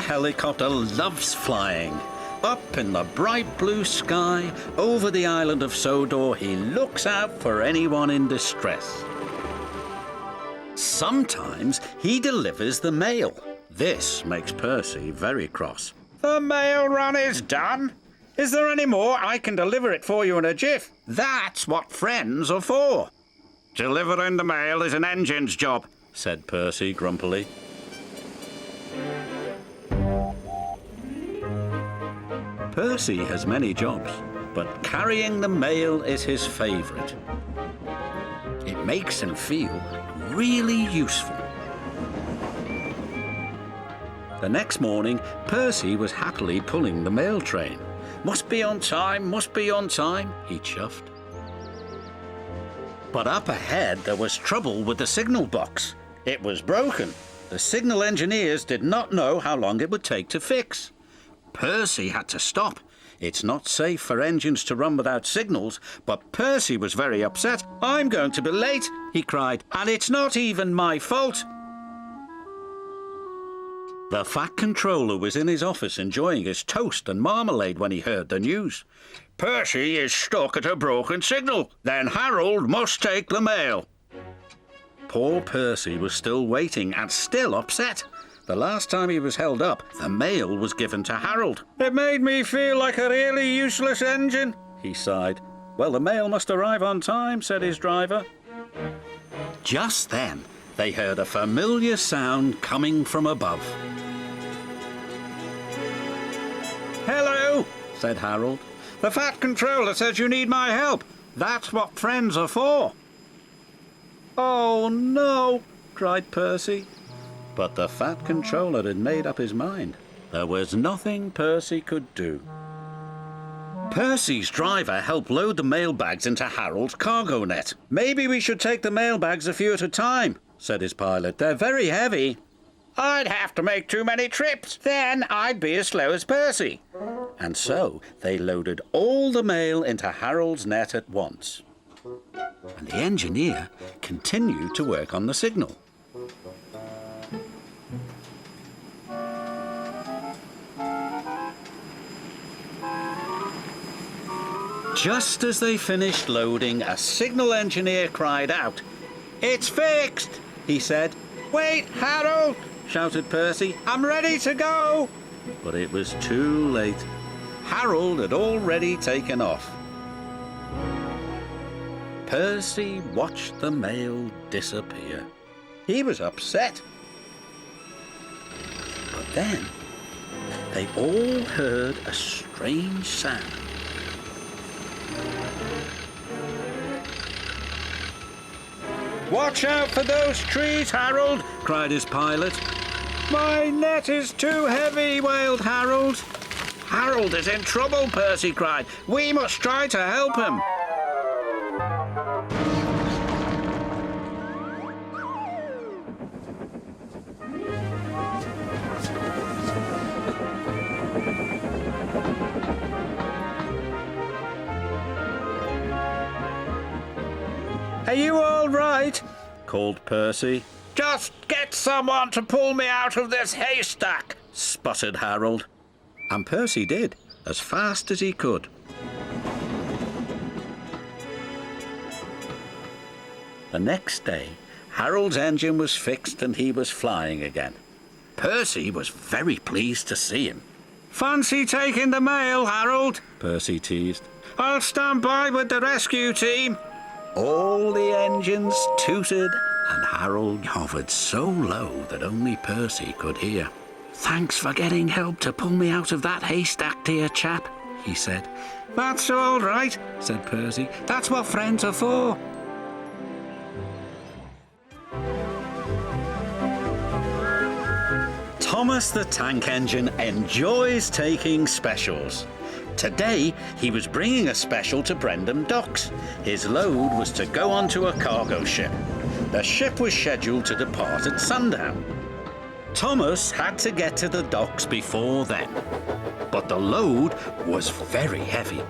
helicopter loves flying. Up in the bright blue sky, over the island of Sodor, he looks out for anyone in distress. Sometimes he delivers the mail. This makes Percy very cross. The mail run is done. Is there any more? I can deliver it for you in a jiff. That's what friends are for. Delivering the mail is an engine's job, said Percy grumpily. Percy has many jobs, but carrying the mail is his favourite. It makes him feel really useful. The next morning, Percy was happily pulling the mail train. Must be on time, he chuffed. But up ahead there was trouble with the signal box. It was broken. The signal engineers did not know how long it would take to fix. Percy had to stop. It's not safe for engines to run without signals, but Percy was very upset. "I'm going to be late," he cried, "and it's not even my fault." The Fat Controller was in his office enjoying his toast and marmalade when he heard the news. "Percy is stuck at a broken signal. Then Harold must take the mail." Poor Percy was still waiting and still upset. The last time he was held up, the mail was given to Harold. "It made me feel like a really useless engine," he sighed. "Well, the mail must arrive on time," said his driver. Just then, they heard a familiar sound coming from above. "Hello," said Harold. "The Fat Controller says you need my help. That's what friends are for." "Oh, no," cried Percy. But the Fat Controller had made up his mind. There was nothing Percy could do. Percy's driver helped load the mail bags into Harold's cargo net. "Maybe we should take the mail bags a few at a time," said his pilot. "They're very heavy." "I'd have to make too many trips. Then I'd be as slow as Percy." And so they loaded all the mail into Harold's net at once. And the engineer continued to work on the signal. Just as they finished loading, a signal engineer cried out. "It's fixed," he said. "Wait, Harold," shouted Percy. "I'm ready to go." But it was too late. Harold had already taken off. Percy watched the mail disappear. He was upset. But then they all heard a strange sound. "Watch out for those trees, Harold," cried his pilot. "My net is too heavy," wailed Harold. "Harold is in trouble," Percy cried. "We must try to help him." "Are you all right?" called Percy. "Just get someone to pull me out of this haystack," sputtered Harold. And Percy did, as fast as he could. The next day, Harold's engine was fixed and he was flying again. Percy was very pleased to see him. "Fancy taking the mail, Harold?" Percy teased. "I'll stand by with the rescue team." All the engines tooted and Harold hovered so low that only Percy could hear. "Thanks for getting help to pull me out of that haystack, dear chap," he said. "That's all right," said Percy. "That's what friends are for." Thomas the Tank Engine enjoys taking specials. Today, he was bringing a special to Brendam Docks. His load was to go onto a cargo ship. The ship was scheduled to depart at sundown. Thomas had to get to the docks before then. But the load was very heavy.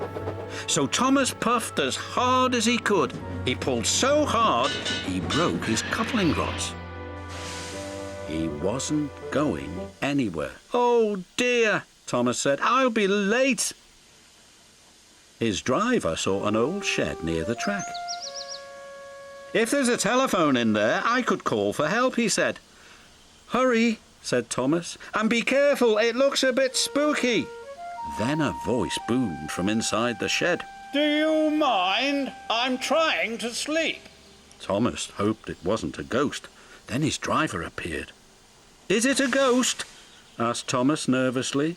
So Thomas puffed as hard as he could. He pulled so hard, he broke his coupling rods. He wasn't going anywhere. Oh dear, Thomas said. I'll be late. His driver saw an old shed near the track. If there's a telephone in there, I could call for help, he said. Hurry, said Thomas, and be careful, it looks a bit spooky. Then a voice boomed from inside the shed. Do you mind? I'm trying to sleep. Thomas hoped it wasn't a ghost. Then his driver appeared. Is it a ghost? Asked Thomas nervously.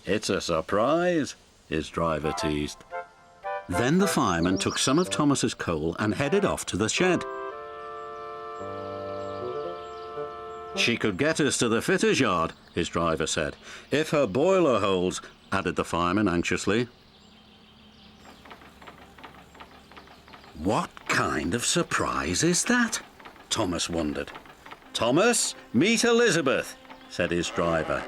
It's a surprise, his driver teased. Then the fireman took some of Thomas's coal and headed off to the shed. She could get us to the fitter's yard, his driver said. If her boiler holds, added the fireman anxiously. What kind of surprise is that? Thomas wondered. Thomas, meet Elizabeth, said his driver.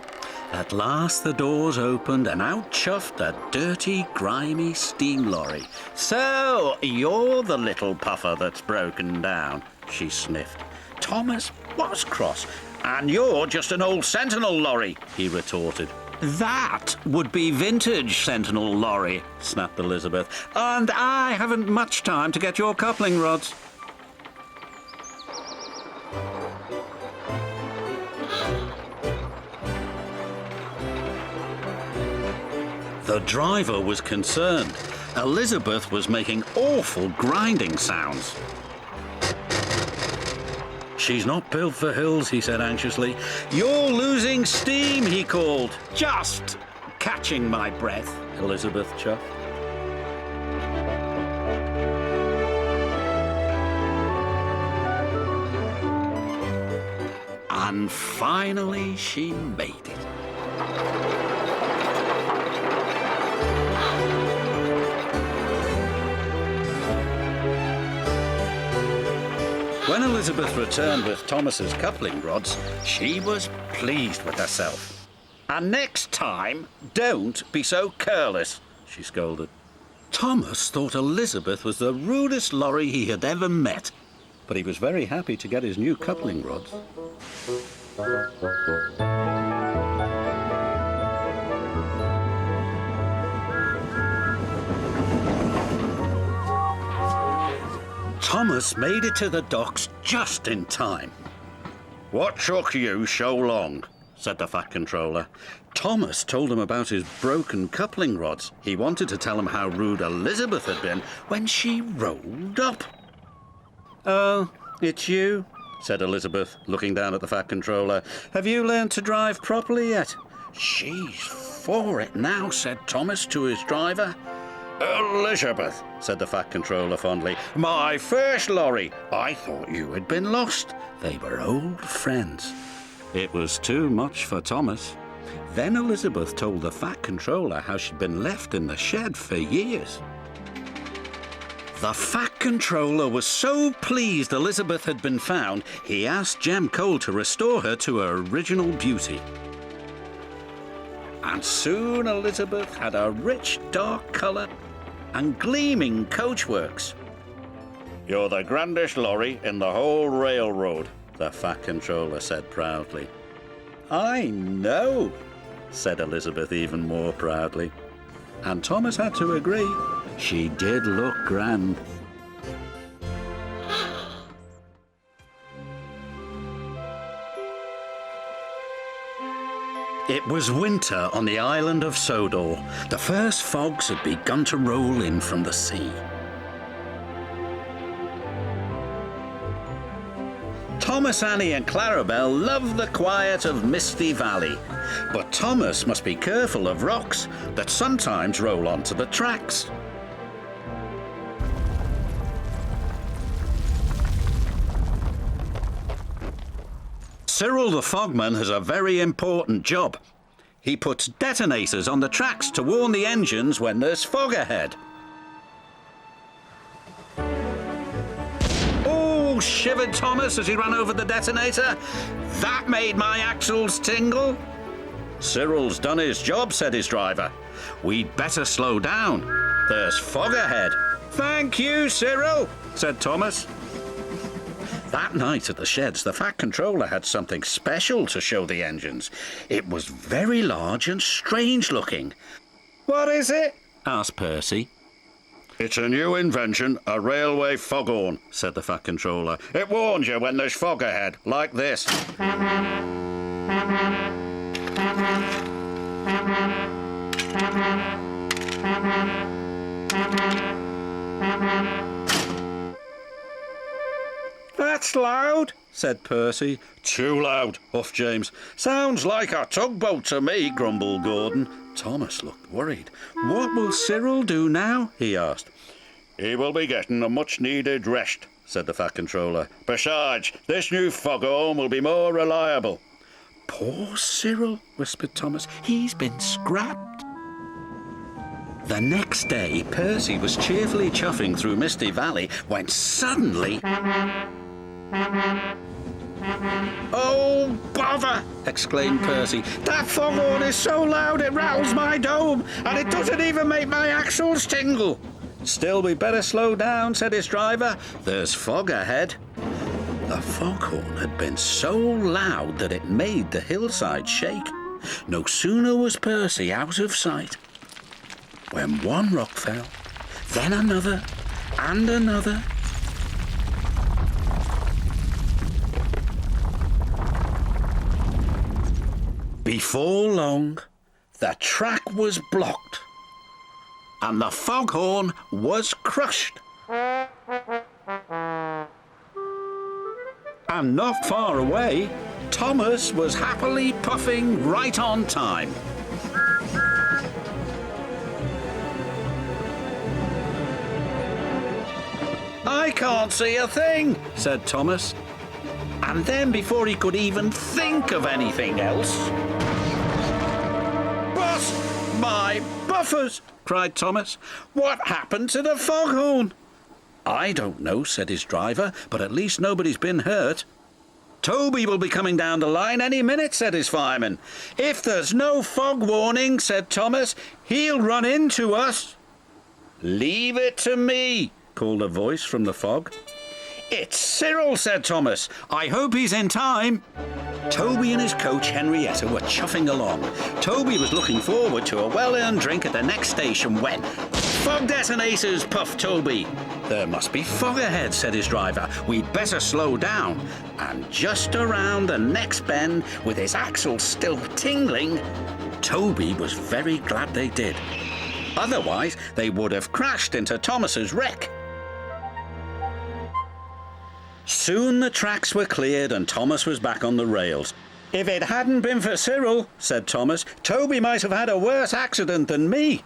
At last the doors opened and out chuffed a dirty, grimy steam lorry. So, you're the little puffer that's broken down, she sniffed. Thomas was cross. And you're just an old Sentinel lorry, he retorted. That would be vintage Sentinel lorry, snapped Elizabeth. And I haven't much time to get your coupling rods. The driver was concerned. Elizabeth was making awful grinding sounds. She's not built for hills, he said anxiously. You're losing steam, he called. Just catching my breath, Elizabeth chuffed. And finally she made it. When Elizabeth returned with Thomas's coupling rods, she was pleased with herself. And next time, don't be so careless, she scolded. Thomas thought Elizabeth was the rudest lorry he had ever met, but he was very happy to get his new coupling rods. Thomas made it to the docks just in time. What took you so long? Said the Fat Controller. Thomas told him about his broken coupling rods. He wanted to tell him how rude Elizabeth had been when she rolled up. Oh, it's you, said Elizabeth, looking down at the Fat Controller. Have you learned to drive properly yet? She's for it now, said Thomas to his driver. Elizabeth, said the Fat Controller fondly. My first lorry. I thought you had been lost. They were old friends. It was too much for Thomas. Then Elizabeth told the Fat Controller how she'd been left in the shed for years. The Fat Controller was so pleased Elizabeth had been found, he asked Jem Cole to restore her to her original beauty. And soon Elizabeth had a rich dark colour and gleaming coachworks. You're the grandest lorry in the whole railroad, the Fat Controller said proudly. I know, said Elizabeth even more proudly. And Thomas had to agree. She did look grand. It was winter on the island of Sodor. The first fogs had begun to roll in from the sea. Thomas, Annie and Clarabelle loved the quiet of Misty Valley. But Thomas must be careful of rocks that sometimes roll onto the tracks. Cyril the Fogman has a very important job. He puts detonators on the tracks to warn the engines when there's fog ahead. Oh, shivered Thomas as he ran over the detonator. That made my axles tingle. Cyril's done his job, said his driver. We'd better slow down. There's fog ahead. Thank you, Cyril, said Thomas. That night at the sheds, the Fat Controller had something special to show the engines. It was very large and strange looking. What is it? Asked Percy. It's a new invention, a railway foghorn, said the Fat Controller. It warns you when there's fog ahead, like this. That's loud, said Percy. Too loud, huffed James. Sounds like a tugboat to me, grumbled Gordon. Thomas looked worried. What will Cyril do now? He asked. He will be getting a much-needed rest, said the Fat Controller. Besides, this new foghorn will be more reliable. Poor Cyril, whispered Thomas. He's been scrapped. The next day, Percy was cheerfully chuffing through Misty Valley when suddenly... Oh, bother! exclaimed Percy. That foghorn is so loud it rattles my dome, and it doesn't even make my axles tingle. Still, we'd better slow down, said his driver. There's fog ahead. The foghorn had been so loud that it made the hillside shake. No sooner was Percy out of sight when one rock fell, then another, and another. Before long, the track was blocked, and the foghorn was crushed. And not far away, Thomas was happily puffing right on time. I can't see a thing, said Thomas. And then, before he could even think of anything else... Bust my buffers, cried Thomas. What happened to the foghorn? I don't know, said his driver, but at least nobody's been hurt. Toby will be coming down the line any minute, said his fireman. If there's no fog warning, said Thomas, he'll run into us. Leave it to me, called a voice from the fog. It's Cyril, said Thomas. I hope he's in time. Toby and his coach, Henrietta, were chuffing along. Toby was looking forward to a well-earned drink at the next station when... Fog detonators, puffed Toby. There must be fog ahead, said his driver. We'd better slow down. And just around the next bend, with his axles still tingling, Toby was very glad they did. Otherwise, they would have crashed into Thomas's wreck. Soon the tracks were cleared and Thomas was back on the rails. If it hadn't been for Cyril, said Thomas, Toby might have had a worse accident than me.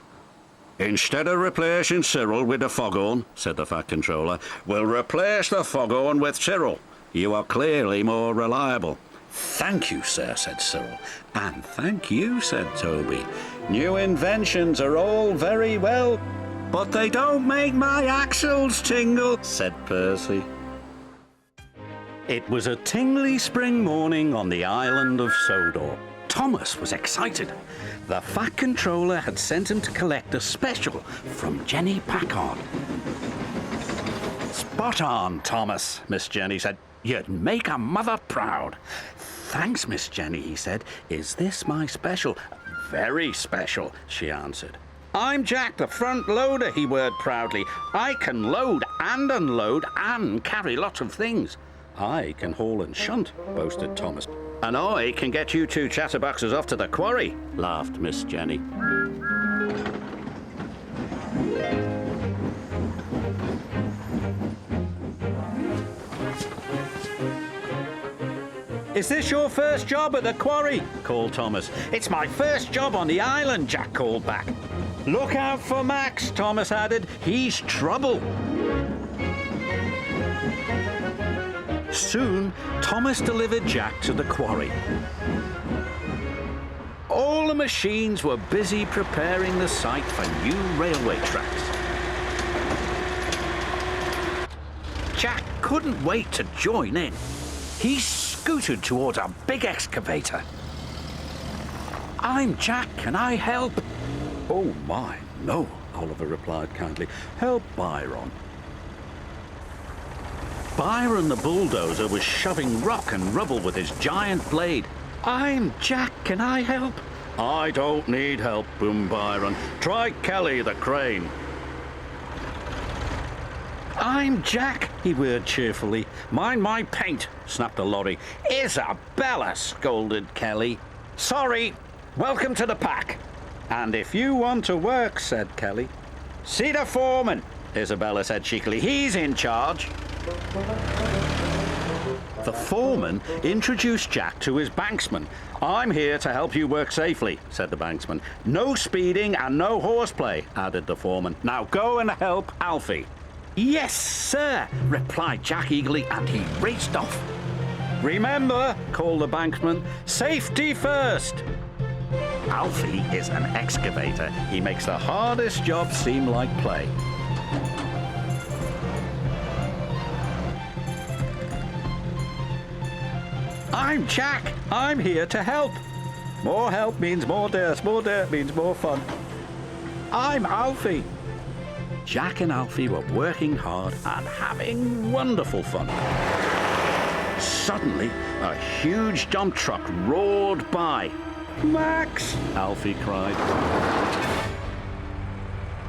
Instead of replacing Cyril with the foghorn, said the Fat Controller, we'll replace the foghorn with Cyril. You are clearly more reliable. Thank you, sir, said Cyril. And thank you, said Toby. New inventions are all very well, but they don't make my axles tingle, said Percy. It was a tingly spring morning on the Island of Sodor. Thomas was excited. The Fat Controller had sent him to collect a special from Jenny Packard. Spot on, Thomas, Miss Jenny said. You'd make a mother proud. Thanks, Miss Jenny, he said. Is this my special? Very special, she answered. I'm Jack, the front loader, he whirred proudly. I can load and unload and carry lots of things. I can haul and shunt, boasted Thomas. And I can get you two chatterboxes off to the quarry, laughed Miss Jenny. Is this your first job at the quarry? Called Thomas. It's my first job on the island, Jack called back. Look out for Max, Thomas added. He's trouble. Soon, Thomas delivered Jack to the quarry. All the machines were busy preparing the site for new railway tracks. Jack couldn't wait to join in. He scooted towards a big excavator. I'm Jack, can I help? Oh my, no, Oliver replied kindly. Help Byron. Byron the bulldozer was shoving rock and rubble with his giant blade. "I'm Jack, can I help?" "I don't need help," boomed Byron. "Try Kelly the crane." "I'm Jack," he whirred cheerfully. "Mind my paint," snapped the lorry. "Isabella," scolded Kelly. "Sorry, welcome to the pack." "And if you want to work," said Kelly. "See the foreman," Isabella said cheekily. "He's in charge." The foreman introduced Jack to his banksman. "I'm here to help you work safely," said the banksman. "No speeding and no horseplay," added the foreman. "Now go and help Alfie." "Yes, sir," replied Jack eagerly, and he raced off. "Remember," called the banksman, "safety first." Alfie is an excavator. He makes the hardest job seem like play. "I'm Jack. I'm here to help." More help means more dirt means more fun. "I'm Alfie." Jack and Alfie were working hard and having wonderful fun. Suddenly, a huge dump truck roared by. "Max!" Alfie cried.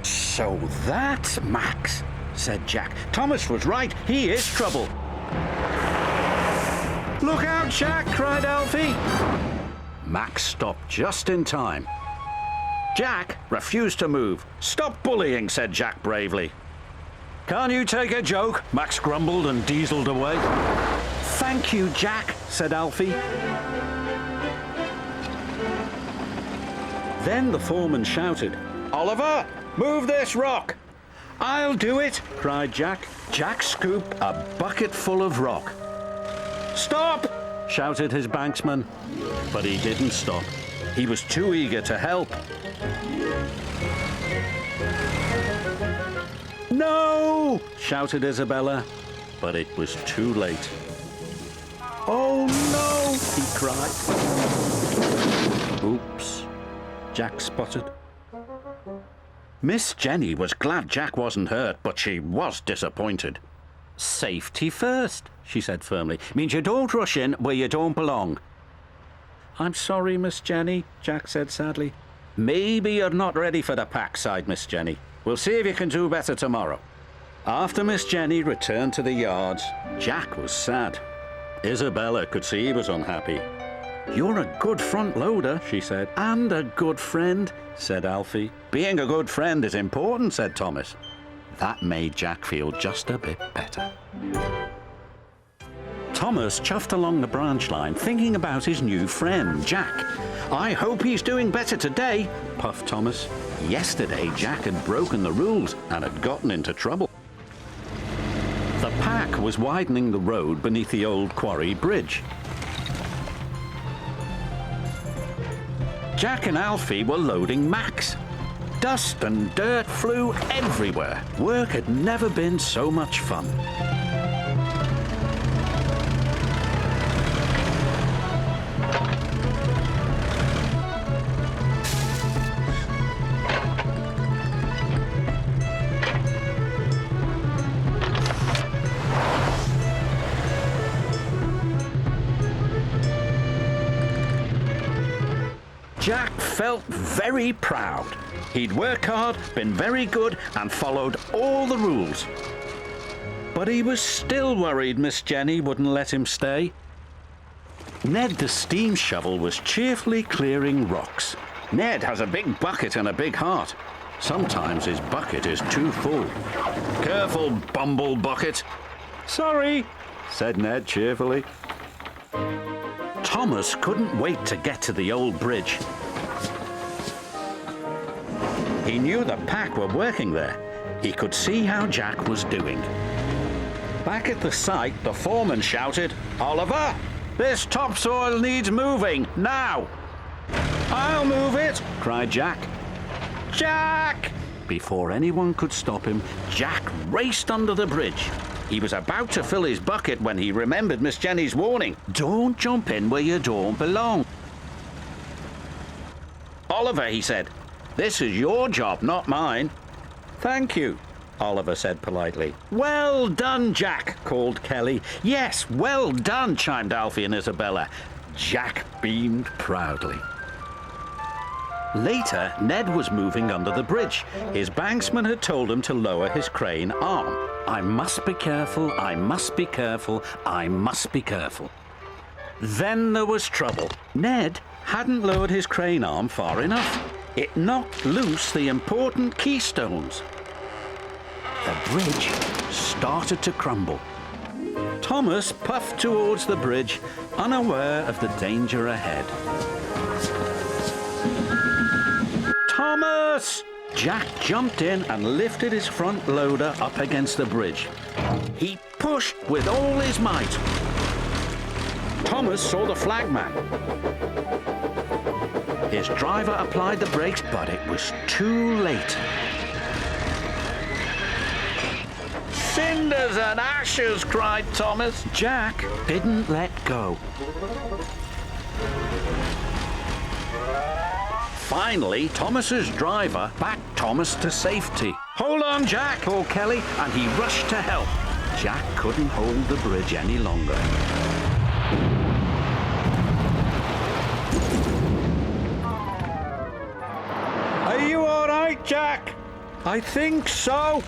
"So that's Max," said Jack. "Thomas was right. He is trouble." "Look out, Jack!" cried Alfie. Max stopped just in time. Jack refused to move. "Stop bullying," said Jack bravely. "Can't you take a joke?" Max grumbled and dieseled away. "Thank you, Jack," said Alfie. Then the foreman shouted, "Oliver, move this rock!" "I'll do it," cried Jack. Jack scooped a bucket full of rock. "Stop!" shouted his banksman. But he didn't stop. He was too eager to help. "No!" shouted Isabella. But it was too late. "Oh no!" he cried. "Oops," Jack sputtered. Miss Jenny was glad Jack wasn't hurt, but she was disappointed. "Safety first," she said firmly. "Means you don't rush in where you don't belong." "I'm sorry, Miss Jenny," Jack said sadly. "Maybe you're not ready for the pack," sighed Miss Jenny. "We'll see if you can do better tomorrow." After Miss Jenny returned to the yards, Jack was sad. Isabella could see he was unhappy. "You're a good front loader," she said. "And a good friend," said Alfie. "Being a good friend is important," said Thomas. That made Jack feel just a bit better. Thomas chuffed along the branch line, thinking about his new friend, Jack. "I hope he's doing better today," puffed Thomas. Yesterday, Jack had broken the rules and had gotten into trouble. The pack was widening the road beneath the old quarry bridge. Jack and Alfie were loading Max. Dust and dirt flew everywhere. Work had never been so much fun. Jack felt very proud. He'd worked hard, been very good, and followed all the rules. But he was still worried Miss Jenny wouldn't let him stay. Ned the steam shovel was cheerfully clearing rocks. Ned has a big bucket and a big heart. Sometimes his bucket is too full. "Careful, bumble bucket." "Sorry," said Ned cheerfully. Thomas couldn't wait to get to the old bridge. He knew the pack were working there. He could see how Jack was doing. Back at the site, the foreman shouted, "Oliver, this topsoil needs moving, now!" "I'll move it," cried Jack. "Jack!" Before anyone could stop him, Jack raced under the bridge. He was about to fill his bucket when he remembered Miss Jenny's warning. "Don't jump in where you don't belong." "Oliver," he said, "this is your job, not mine." "Thank you," Oliver said politely. Well done, Jack, called Kelly. Yes, well done, chimed Alfie and Isabella. Jack beamed proudly. Later, Ned was moving under the bridge. His banksman had told him to lower his crane arm. I must be careful, I must be careful, I must be careful. Then there was trouble. Ned hadn't lowered his crane arm far enough. It knocked loose the important keystones. The bridge started to crumble. Thomas puffed towards the bridge, unaware of the danger ahead. Thomas! Jack jumped in and lifted his front loader up against the bridge. He pushed with all his might. Thomas saw the flagman. His driver applied the brakes, but it was too late. Cinders and ashes, cried Thomas. Jack didn't let go. Finally, Thomas's driver backed Thomas to safety. Hold on, Jack, called Kelly, and he rushed to help. Jack couldn't hold the bridge any longer. Are you all right, Jack? I think so.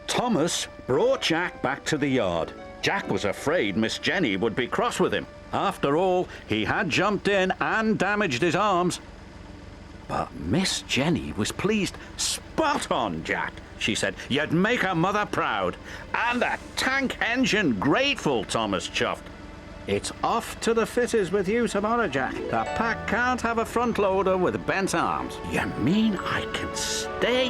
Thomas brought Jack back to the yard. Jack was afraid Miss Jenny would be cross with him. After all, he had jumped in and damaged his arms. But Miss Jenny was pleased. Spot on, Jack, she said. You'd make her mother proud. And the tank engine grateful, Thomas chuffed. It's off to the fitters with you tomorrow, Jack. The pack can't have a front loader with bent arms. You mean I can stay?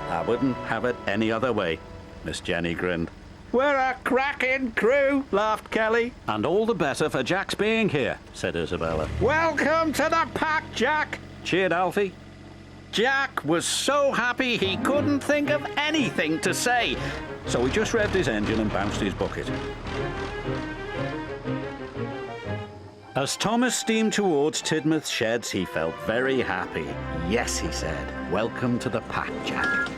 I wouldn't have it any other way, Miss Jenny grinned. We're a cracking crew, laughed Kelly. And all the better for Jack's being here, said Isabella. Welcome to the pack, Jack, cheered Alfie. Jack was so happy he couldn't think of anything to say, so he just revved his engine and bounced his bucket. As Thomas steamed towards Tidmouth's sheds, he felt very happy. Yes, he said, welcome to the pack, Jack.